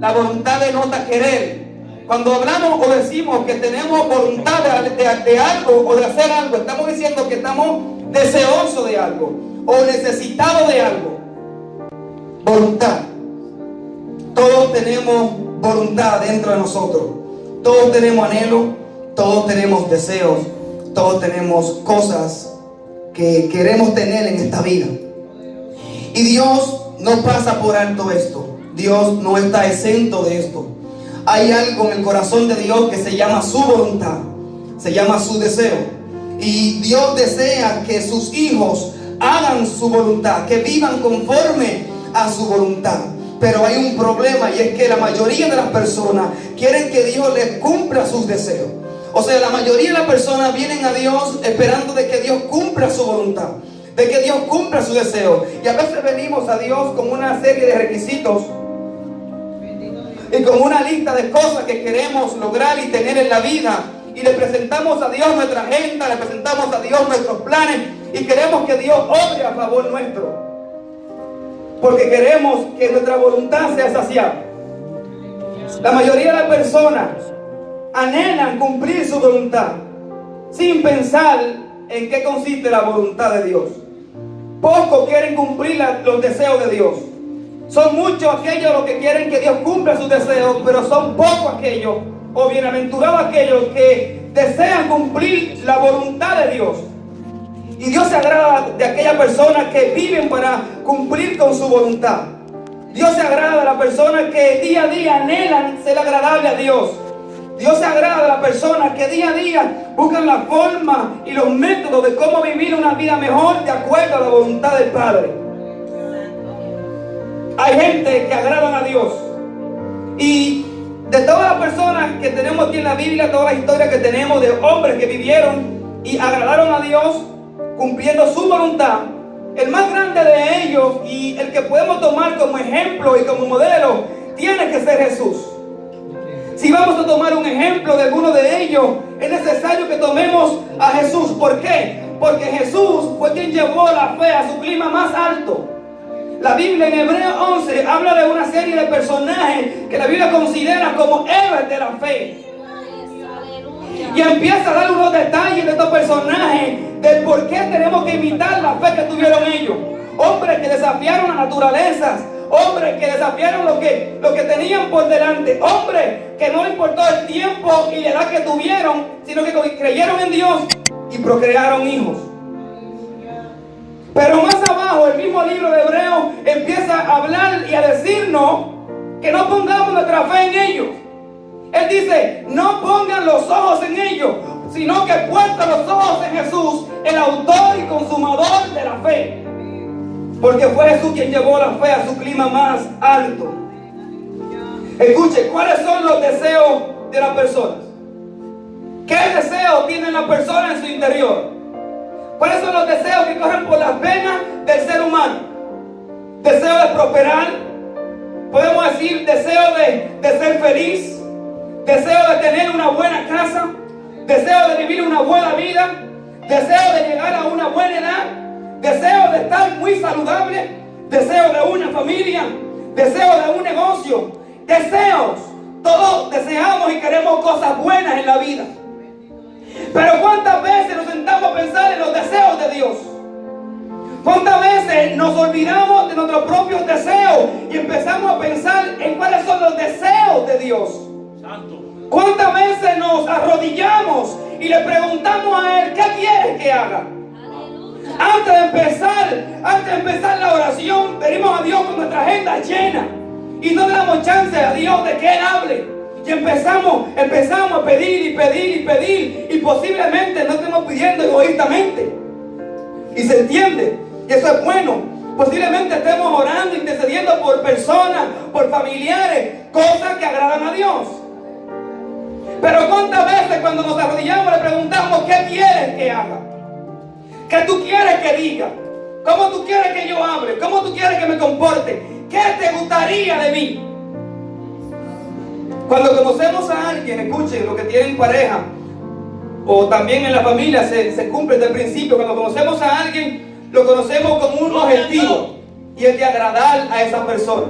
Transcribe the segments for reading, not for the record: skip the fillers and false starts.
La voluntad denota querer. Cuando hablamos o decimos que tenemos voluntad de algo o de hacer algo, estamos diciendo que estamos deseosos de algo o necesitados de algo. Voluntad. Todos tenemos voluntad dentro de nosotros. Todos tenemos anhelos, todos tenemos deseos, todos tenemos cosas que queremos tener en esta vida. Y Dios no pasa por alto esto. Dios no está exento de esto. Hay algo en el corazón de Dios que se llama su voluntad, se llama su deseo. Y Dios desea que sus hijos hagan su voluntad, que vivan conforme a su voluntad. Pero hay un problema, y es que la mayoría de las personas quieren que Dios les cumpla sus deseos. O sea, la mayoría de las personas vienen a Dios esperando de que Dios cumpla su voluntad, de que Dios cumpla su deseo. Y a veces venimos a Dios con una serie de requisitos y con una lista de cosas que queremos lograr y tener en la vida. Y le presentamos a Dios nuestra agenda, le presentamos a Dios nuestros planes y queremos que Dios obre a favor nuestro, porque queremos que nuestra voluntad sea saciada. La mayoría de las personas anhelan cumplir su voluntad sin pensar en qué consiste la voluntad de Dios. Pocos quieren cumplir los deseos de Dios. Son muchos aquellos los que quieren que Dios cumpla sus deseos, pero son pocos aquellos, o bienaventurados aquellos, que desean cumplir la voluntad de Dios. Y Dios se agrada de aquellas personas que viven para cumplir con su voluntad. Dios se agrada de las personas que día a día anhelan ser agradable a Dios. Dios se agrada de las personas que día a día buscan la forma y los métodos de cómo vivir una vida mejor de acuerdo a la voluntad del Padre. Hay gente que agradan a Dios. Y de todas las personas que tenemos aquí en la Biblia, todas las historias que tenemos de hombres que vivieron y agradaron a Dios cumpliendo su voluntad, el más grande de ellos y el que podemos tomar como ejemplo y como modelo tiene que ser Jesús. Si vamos a tomar un ejemplo de alguno de ellos, es necesario que tomemos a Jesús. ¿Por qué? Porque Jesús fue quien llevó la fe a su clima más alto. La Biblia en Hebreos 11 habla de una serie de personajes que la Biblia considera como héroes de la fe. Y empieza a dar unos detalles de estos personajes, del por qué tenemos que imitar la fe que tuvieron ellos. Hombres que desafiaron las naturalezas, hombres que desafiaron lo que tenían por delante, hombres que no les importó el tiempo y la edad que tuvieron, sino que creyeron en Dios y procrearon hijos. Pero más abajo, el mismo libro de Hebreos empieza a hablar y a decirnos que no pongamos nuestra fe en ellos. Él dice, no pongan los ojos en ellos, sino que puestan los ojos en Jesús, el autor y consumador de la fe. Porque fue Jesús quien llevó la fe a su clima más alto. Escuche, ¿cuáles son los deseos de las personas? ¿Qué deseos tienen las personas en su interior? ¿Cuáles son los deseos que corren por las venas del ser humano? Deseo de prosperar, podemos decir deseo de ser feliz, deseo de tener una buena casa, deseo de vivir una buena vida, deseo de llegar a una buena edad, deseo de estar muy saludable, deseo de una familia, deseo de un negocio, deseos. Todos deseamos y queremos cosas buenas en la vida. Pero ¿cuántas veces nos sentamos a pensar en los deseos de Dios? ¿Cuántas veces nos olvidamos de nuestros propios deseos y empezamos a pensar en cuáles son los deseos de Dios? Santo. ¿Cuántas veces nos arrodillamos y le preguntamos a Él, ¿qué quieres que haga? Antes de empezar la oración, venimos a Dios con nuestra agenda llena y no le damos chance a Dios de que Él hable. Y empezamos a pedir y posiblemente no estemos pidiendo egoístamente. Y se entiende, y eso es bueno. Posiblemente estemos orando, intercediendo por personas, por familiares, cosas que agradan a Dios. Pero ¿cuántas veces cuando nos arrodillamos le preguntamos, ¿qué quieres que haga? ¿Qué tú quieres que diga? ¿Cómo tú quieres que yo hable? ¿Cómo tú quieres que me comporte? ¿Qué te gustaría de mí? Cuando conocemos a alguien, escuchen, los que tienen pareja o también en la familia se cumple desde el principio. Cuando conocemos a alguien, lo conocemos como un objetivo, y es de agradar a esa persona.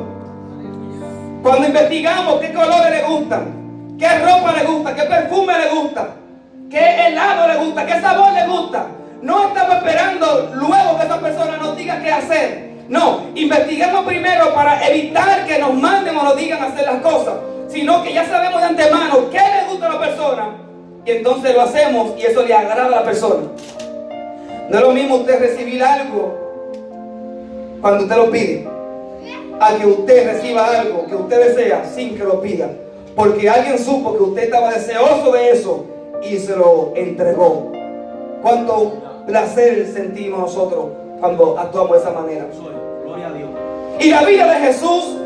Cuando investigamos qué colores le gustan, qué ropa le gusta, qué perfume le gusta, qué helado le gusta, qué sabor le gusta, no estamos esperando luego que esa persona nos diga qué hacer. No, investigamos primero para evitar que nos manden o nos digan hacer las cosas, sino que ya sabemos de antemano qué le gusta a la persona y entonces lo hacemos y eso le agrada a la persona. No es lo mismo usted recibir algo cuando usted lo pide, a que usted reciba algo que usted desea sin que lo pida, porque alguien supo que usted estaba deseoso de eso y se lo entregó. Cuánto placer sentimos nosotros cuando actuamos de esa manera. Gloria a Dios. Y la vida de Jesús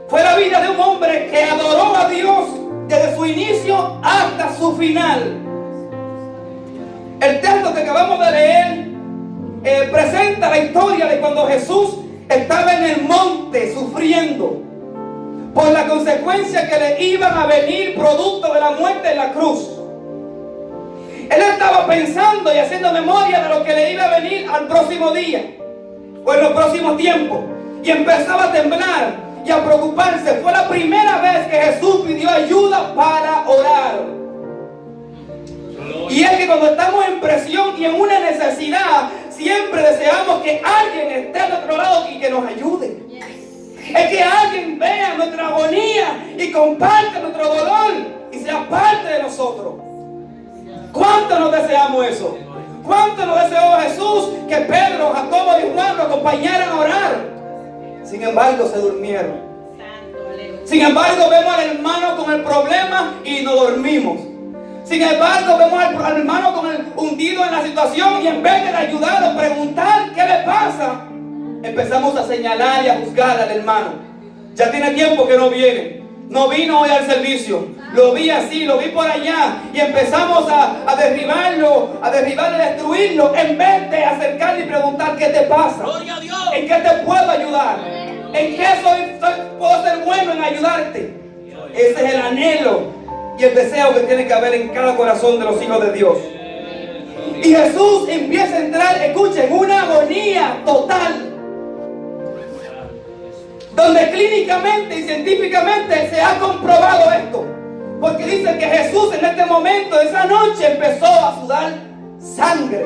fue la vida de un hombre que adoró a Dios desde su inicio hasta su final. El texto que acabamos de leer presenta la historia de cuando Jesús estaba en el monte sufriendo por la consecuencia que le iban a venir producto de la muerte en la cruz. Él estaba pensando y haciendo memoria de lo que le iba a venir al próximo día o en los próximos tiempos, y empezaba a temblar y a preocuparse. Fue la primera vez que Jesús pidió ayuda para orar. Y es que cuando estamos en presión y en una necesidad, siempre deseamos que alguien esté a nuestro lado y que nos ayude. Es que alguien vea nuestra agonía y comparta nuestro dolor y sea parte de nosotros. ¿Cuánto nos deseamos eso? ¿Cuánto nos deseó Jesús que Pedro, Jacobo y Juan lo acompañaran a orar? Sin embargo, se durmieron. Sin embargo, vemos al hermano con el problema y nos dormimos. Sin embargo, vemos al hermano con el hundido en la situación y en vez de ayudar o preguntar qué le pasa, empezamos a señalar y a juzgar al hermano. Ya tiene tiempo que no viene. No vino hoy al servicio. Lo vi así, lo vi por allá. Y empezamos a derribarlo, a destruirlo, en vez de acercarle y preguntar qué te pasa. Gloria a Dios. ¿En qué te puedo ayudar? ¿En qué puedo ser bueno en ayudarte? Ese es el anhelo y el deseo que tiene que haber en cada corazón de los hijos de Dios. Y Jesús empieza a entrar, escuchen, una agonía total, donde clínicamente y científicamente se ha comprobado esto, porque dice que Jesús en este momento, esa noche, empezó a sudar sangre,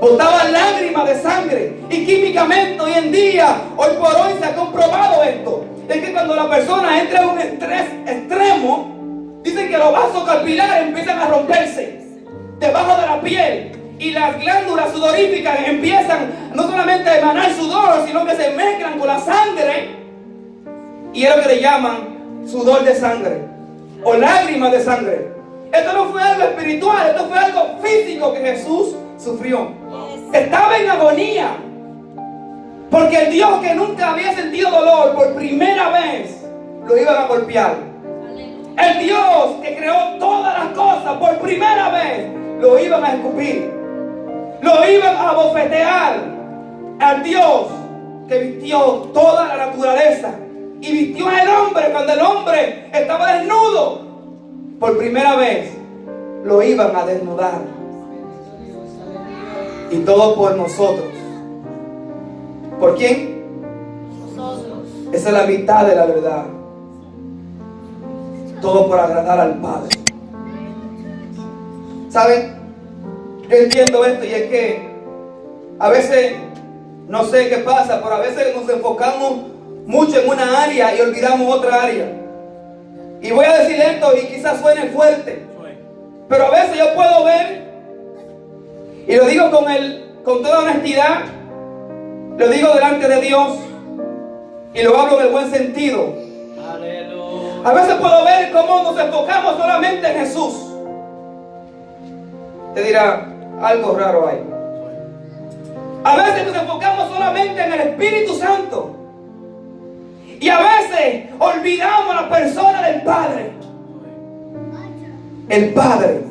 botaba lágrimas de sangre. Y químicamente hoy en día, hoy por hoy, se ha comprobado esto, es que cuando la persona entra en un estrés extremo, dicen que los vasos capilares empiezan a romperse debajo de la piel y las glándulas sudoríficas empiezan no solamente a emanar sudor, sino que se mezclan con la sangre, y es lo que le llaman sudor de sangre o lágrimas de sangre. Esto no fue algo espiritual, esto fue algo físico que Jesús sufrió. Estaba en agonía, porque el Dios que nunca había sentido dolor, por primera vez lo iban a golpear. El Dios que creó todas las cosas, por primera vez lo iban a escupir, lo iban a bofetear. Al Dios que vistió toda la naturaleza y vistió al hombre cuando el hombre estaba desnudo, por primera vez lo iban a desnudar. Y todo por nosotros. ¿Por quién? Nosotros. Esa es la mitad de la verdad. Todo por agradar al Padre. ¿Saben? Yo entiendo esto, y es que a veces, no sé qué pasa, pero a veces nos enfocamos mucho en una área y olvidamos otra área. Y voy a decir esto y quizás suene fuerte, pero a veces yo puedo ver, y lo digo con toda honestidad, lo digo delante de Dios y lo hablo en el buen sentido. Aleluya. A veces puedo ver cómo nos enfocamos solamente en Jesús. Te dirá, algo raro hay. A veces nos enfocamos solamente en el Espíritu Santo. Y a veces olvidamos a la persona del Padre. El Padre.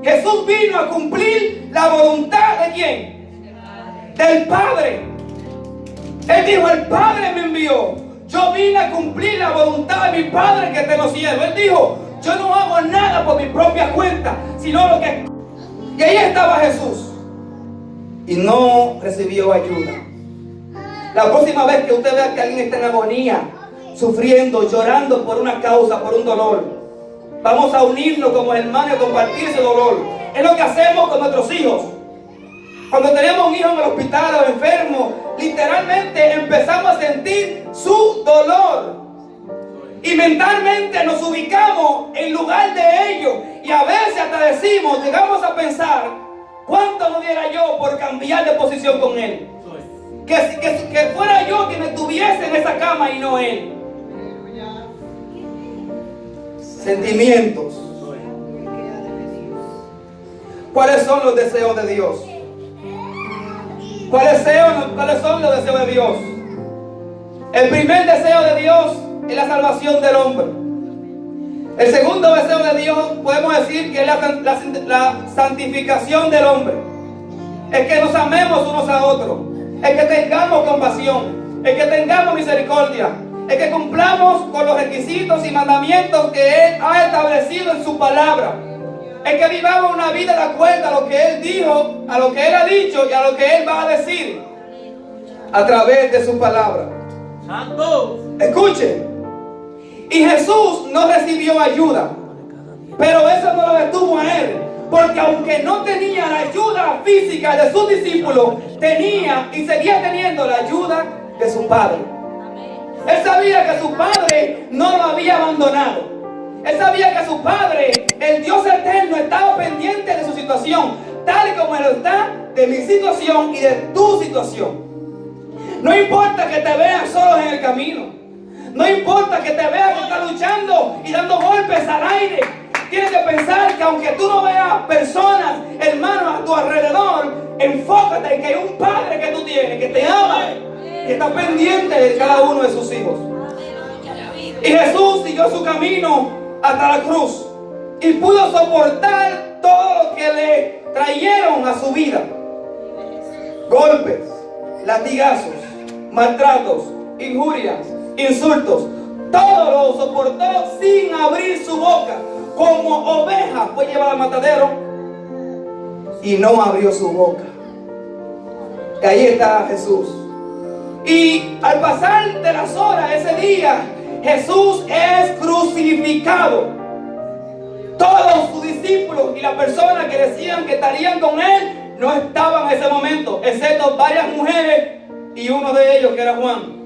Jesús vino a cumplir la voluntad ¿de quién? Del Padre. Él dijo, el Padre me envió. Yo vine a cumplir la voluntad de mi Padre que está en los cielos. Él dijo, yo no hago nada por mi propia cuenta, sino lo que... Y ahí estaba Jesús. Y no recibió ayuda. La próxima vez que usted vea que alguien está en agonía, sufriendo, llorando por una causa, por un dolor. Vamos a unirnos como hermanos y compartir ese dolor. Es lo que hacemos con nuestros hijos. Cuando tenemos un hijo en el hospital o enfermo, literalmente empezamos a sentir su dolor. Y mentalmente nos ubicamos en lugar de ellos. Y a veces hasta decimos, llegamos a pensar, ¿cuánto no diera yo por cambiar de posición con él? Que fuera yo quien estuviese en esa cama y no él. Sentimientos. ¿Cuáles son los deseos de Dios? ¿Cuáles son los deseos de Dios? El primer deseo de Dios es la salvación del hombre. El segundo deseo de Dios podemos decir que es la santificación del hombre. Es que nos amemos unos a otros. Es que tengamos compasión. Es que tengamos misericordia. Es que cumplamos con los requisitos y mandamientos que Él ha establecido en su palabra. Es que vivamos una vida de acuerdo a lo que Él dijo, a lo que Él ha dicho y a lo que Él va a decir a través de su palabra. Santo. Escuchen. Y Jesús no recibió ayuda, pero eso no lo detuvo a Él, porque aunque no tenía la ayuda física de sus discípulos, tenía y seguía teniendo la ayuda de su Padre. Él sabía que su Padre no lo había abandonado. Él sabía que su Padre, el Dios eterno, estaba pendiente de su situación, tal y como Él está de mi situación y de tu situación. No importa que te veas solos en el camino. No importa que te veas que estás luchando y dando golpes al aire. Tienes que pensar que aunque tú no veas personas, hermanos, a tu alrededor, enfócate en que hay un Padre que tú tienes, que te ama, que está pendiente de cada uno de sus hijos. Y Jesús siguió su camino hasta la cruz y pudo soportar todo lo que le trajeron a su vida. Golpes, latigazos, maltratos, injurias, insultos. Todo lo soportó sin abrir su boca. Como oveja fue llevada al matadero y no abrió su boca. Y ahí está Jesús. Y al pasar de las horas ese día, Jesús es crucificado. Todos sus discípulos y las personas que decían que estarían con Él no estaban en ese momento, excepto varias mujeres y uno de ellos que era Juan.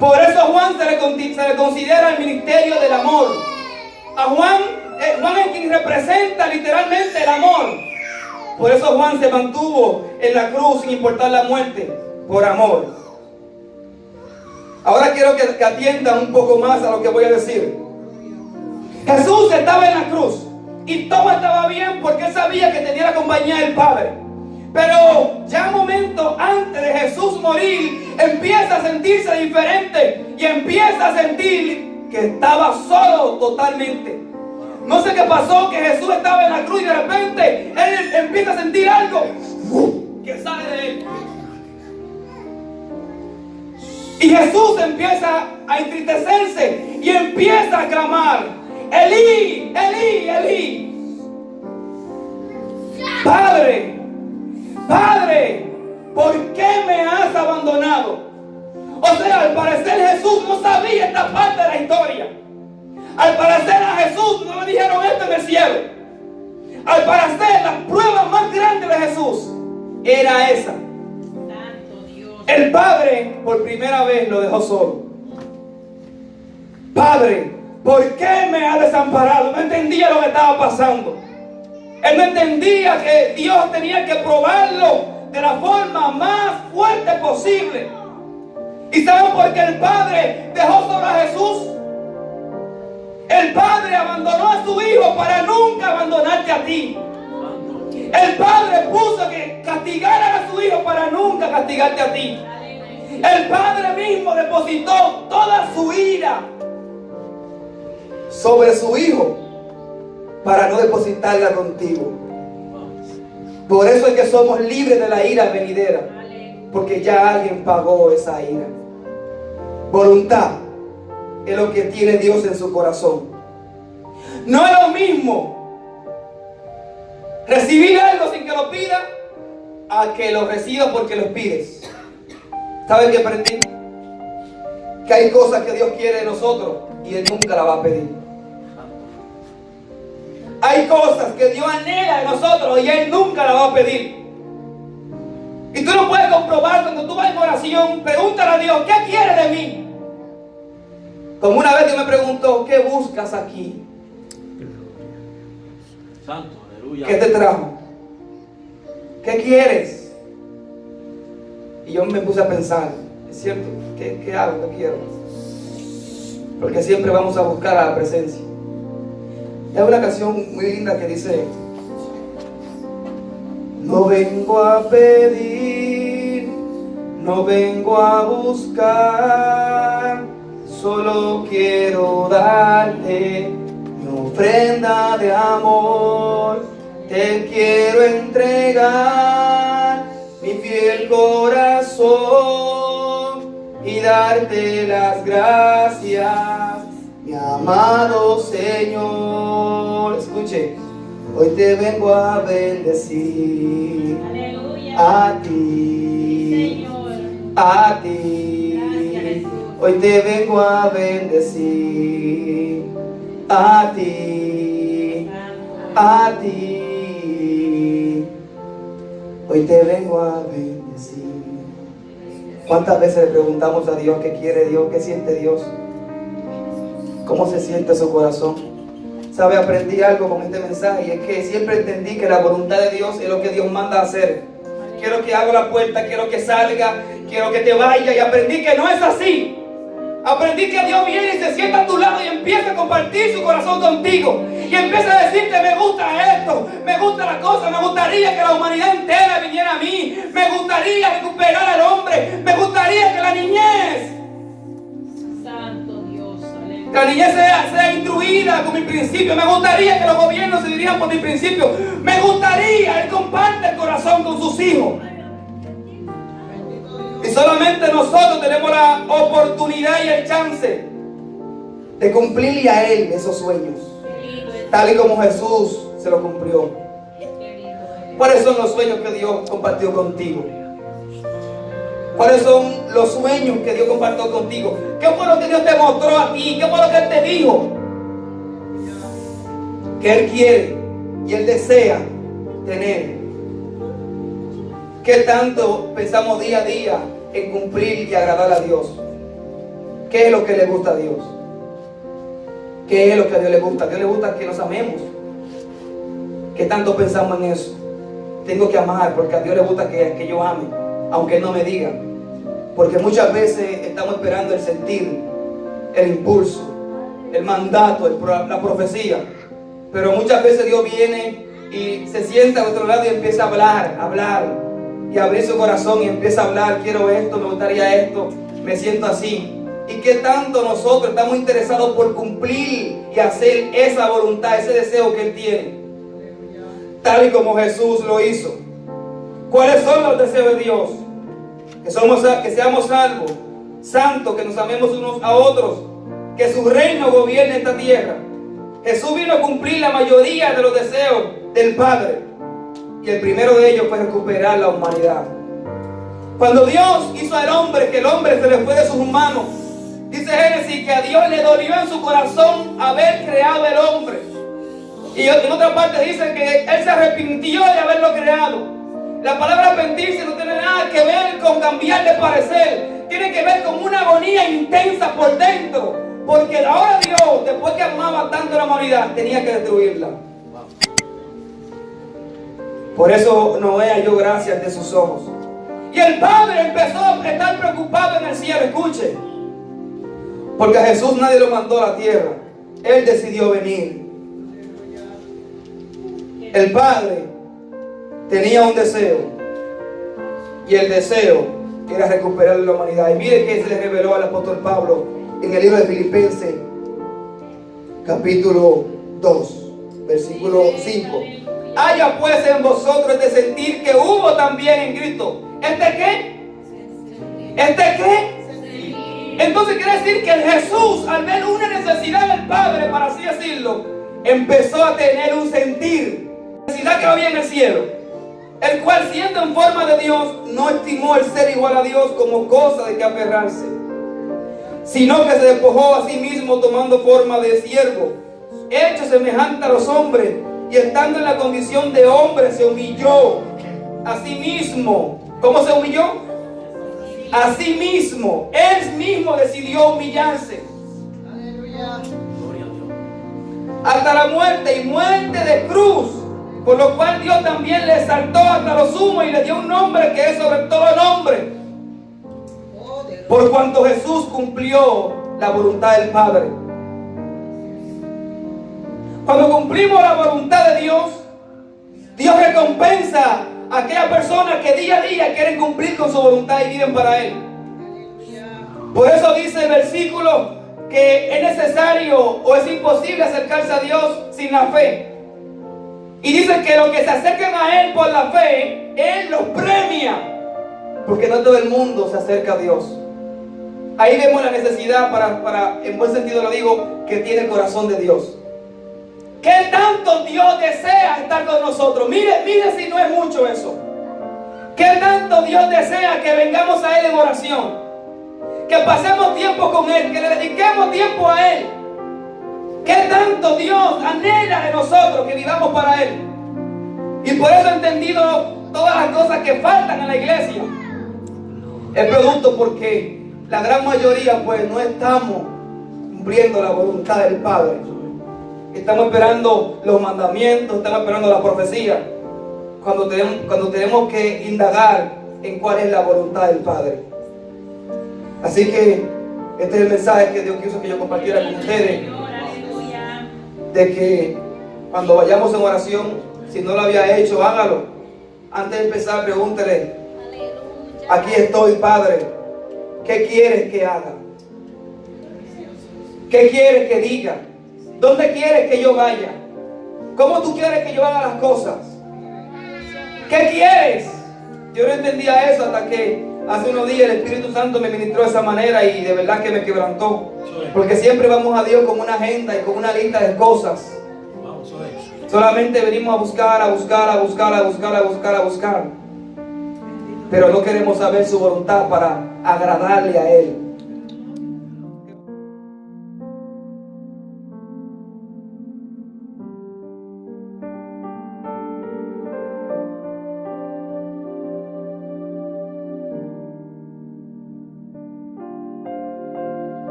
Por eso a Juan se le considera el ministerio del amor. A Juan es quien representa literalmente el amor. Por eso Juan se mantuvo en la cruz sin importar la muerte, por amor. Ahora quiero que atiendan un poco más a lo que voy a decir. Jesús estaba en la cruz y todo estaba bien porque él sabía que tenía la compañía del Padre. Pero ya momentos antes de Jesús morir, empieza a sentirse diferente y empieza a sentir que estaba solo totalmente. No sé qué pasó, que Jesús estaba en la cruz y de repente él empieza a sentir algo que sale de él. Y Jesús empieza a entristecerse y empieza a clamar: Elí, Elí, Elí. Padre, Padre, ¿por qué me has abandonado? O sea, al parecer Jesús no sabía esta parte de la historia. Al parecer a Jesús no le dijeron esto en el cielo. Al parecer la prueba más grande de Jesús era esa. El Padre por primera vez lo dejó solo. Padre, ¿por qué me has desamparado? No entendía lo que estaba pasando. Él no entendía que Dios tenía que probarlo de la forma más fuerte posible. ¿Y saben por qué el Padre dejó solo a Jesús? El Padre abandonó a su Hijo para nunca abandonarte a ti. El Padre puso que castigaran a su Hijo para nunca castigarte a ti. El Padre mismo depositó toda su ira sobre su Hijo para no depositarla contigo. Por eso es que somos libres de la ira venidera, porque ya alguien pagó esa ira. Voluntad es lo que tiene Dios en su corazón. No es lo mismo recibir algo sin que lo pida a que lo recibas porque lo pides. ¿Saben qué aprendí? que hay cosas que Dios quiere de nosotros y Él nunca las va a pedir. Hay cosas que Dios anhela de nosotros y Él nunca las va a pedir. Y tú lo puedes comprobar cuando tú vas en oración. Pregúntale a Dios, ¿qué quiere de mí? Como una vez Dios me preguntó, ¿qué buscas aquí? Santo, aleluya. ¿Qué te trajo? ¿Qué quieres? Y yo me puse a pensar, es cierto, ¿qué hago? ¿Qué quiero? Porque siempre vamos a buscar a la presencia. Hay una canción muy linda que dice: no vengo a pedir, no vengo a buscar, solo quiero darte mi ofrenda de amor. Te quiero entregar mi fiel corazón y darte las gracias, mi amado Señor. Escuche, hoy te vengo a bendecir. Aleluya. A ti, Señor. a ti. Gracias, Jesús. Hoy te vengo a bendecir. A ti, a ti. Hoy te vengo a bendecir. ¿Cuántas veces le preguntamos a Dios qué quiere Dios, qué siente Dios? ¿Cómo se siente su corazón? ¿Sabe? Aprendí algo con este mensaje y es que siempre entendí que la voluntad de Dios es lo que Dios manda a hacer. Quiero que abra la puerta, quiero que salga, quiero que te vaya, y aprendí que no es así. Aprendí que Dios viene y se sienta a tu lado y empieza a compartir su corazón contigo. Y empieza a decirte, me gusta esto, me gusta la cosa, me gustaría que la humanidad entera viniera a mí. Me gustaría recuperar al hombre, me gustaría que la niñez, Santo Dios, aleluya. que la niñez sea instruida con mi principio. Me gustaría que los gobiernos se dirigieran por mi principio. Me gustaría, Él comparte el corazón con sus hijos. Y solamente nosotros tenemos la oportunidad y el chance de cumplirle a Él esos sueños, tal y como Jesús se lo cumplió. ¿Cuáles son los sueños que Dios compartió contigo? ¿Cuáles son los sueños que Dios compartió contigo? ¿Qué fue lo que Dios te mostró a ti? ¿Qué fue lo que Él te dijo? Que Él quiere y Él desea tener. ¿Qué tanto pensamos día a día en cumplir y agradar a Dios? ¿Qué es lo que le gusta a Dios? ¿Qué es lo que a Dios le gusta? A Dios le gusta que nos amemos. ¿Qué tanto pensamos en eso? Tengo que amar porque a Dios le gusta que yo ame, aunque Él no me diga. Porque muchas veces estamos esperando el sentir, el impulso, el mandato, la profecía. Pero muchas veces Dios viene y se sienta a nuestro lado y empieza a hablar. Y abrir su corazón y empieza a hablar. Quiero esto, me gustaría esto, me siento así. Y qué tanto nosotros estamos interesados por cumplir y hacer esa voluntad, ese deseo que Él tiene, tal y como Jesús lo hizo. ¿Cuáles son los deseos de Dios? Que seamos salvos, santos, que nos amemos unos a otros, que su reino gobierne esta tierra. Jesús vino a cumplir la mayoría de los deseos del Padre. Y el primero de ellos fue recuperar la humanidad. Cuando Dios hizo al hombre, que el hombre se le fue de sus manos, dice Génesis que a Dios le dolió en su corazón haber creado el hombre. Y en otra parte dice que Él se arrepintió de haberlo creado. La palabra arrepentirse no tiene nada que ver con cambiar de parecer. Tiene que ver con una agonía intensa por dentro. Porque ahora Dios, después que amaba tanto a la humanidad, tenía que destruirla. Por eso Noé halló gracia ante sus ojos. Y el Padre empezó a estar preocupado en el cielo. Escuche. Porque a Jesús nadie lo mandó a la tierra. Él decidió venir. El Padre tenía un deseo. Y el deseo era recuperar la humanidad. Y mire que se le reveló al apóstol Pablo en el libro de Filipenses, capítulo 2, versículo 5. Haya pues en vosotros este sentir que hubo también en Cristo. ¿Este qué? ¿Este qué? Entonces quiere decir que Jesús, al ver una necesidad del Padre, para así decirlo, empezó a tener un sentir. Necesidad que había en el cielo. El cual, siendo en forma de Dios, no estimó el ser igual a Dios como cosa de que aferrarse, sino que se despojó a sí mismo tomando forma de siervo, hecho semejante a los hombres, y estando en la condición de hombre se humilló a sí mismo. ¿Cómo se humilló? A sí mismo. Él mismo decidió humillarse. Hasta la muerte, y muerte de cruz, por lo cual Dios también le exaltó hasta lo sumo y le dio un nombre que es sobre todo nombre, por cuanto Jesús cumplió la voluntad del Padre. Cuando cumplimos la voluntad de Dios, Dios recompensa a aquellas personas que día a día quieren cumplir con su voluntad y viven para Él. Por eso dice el versículo que es necesario o es imposible acercarse a Dios sin la fe. Y dice que los que se acercan a Él por la fe, Él los premia, porque no todo el mundo se acerca a Dios. Ahí vemos la necesidad para en buen sentido lo digo, que tiene el corazón de Dios. ¿Qué tanto Dios desea estar con nosotros? Mire si no es mucho eso. ¿Qué tanto Dios desea que vengamos a Él en oración? Que pasemos tiempo con Él, que le dediquemos tiempo a Él. ¿Qué tanto Dios anhela de nosotros que vivamos para Él? Y por eso he entendido todas las cosas que faltan en la iglesia. Es producto porque la gran mayoría pues no estamos cumpliendo la voluntad del Padre. Estamos esperando los mandamientos, estamos esperando la profecía, cuando tenemos que indagar en cuál es la voluntad del Padre. Así que este es el mensaje que Dios quiso que yo compartiera con ustedes, de que cuando vayamos en oración, si no lo había hecho, hágalo. Antes de empezar, pregúntele: aquí estoy, Padre, ¿qué quieres que haga? ¿Qué quieres que diga? ¿Dónde quieres que yo vaya? ¿Cómo tú quieres que yo haga las cosas? ¿Qué quieres? Yo no entendía eso hasta que hace unos días el Espíritu Santo me ministró de esa manera y de verdad que me quebrantó. Porque siempre vamos a Dios con una agenda y con una lista de cosas. Solamente venimos a buscar, a buscar, a buscar, a buscar, a buscar, a buscar. Pero no queremos saber su voluntad para agradarle a Él.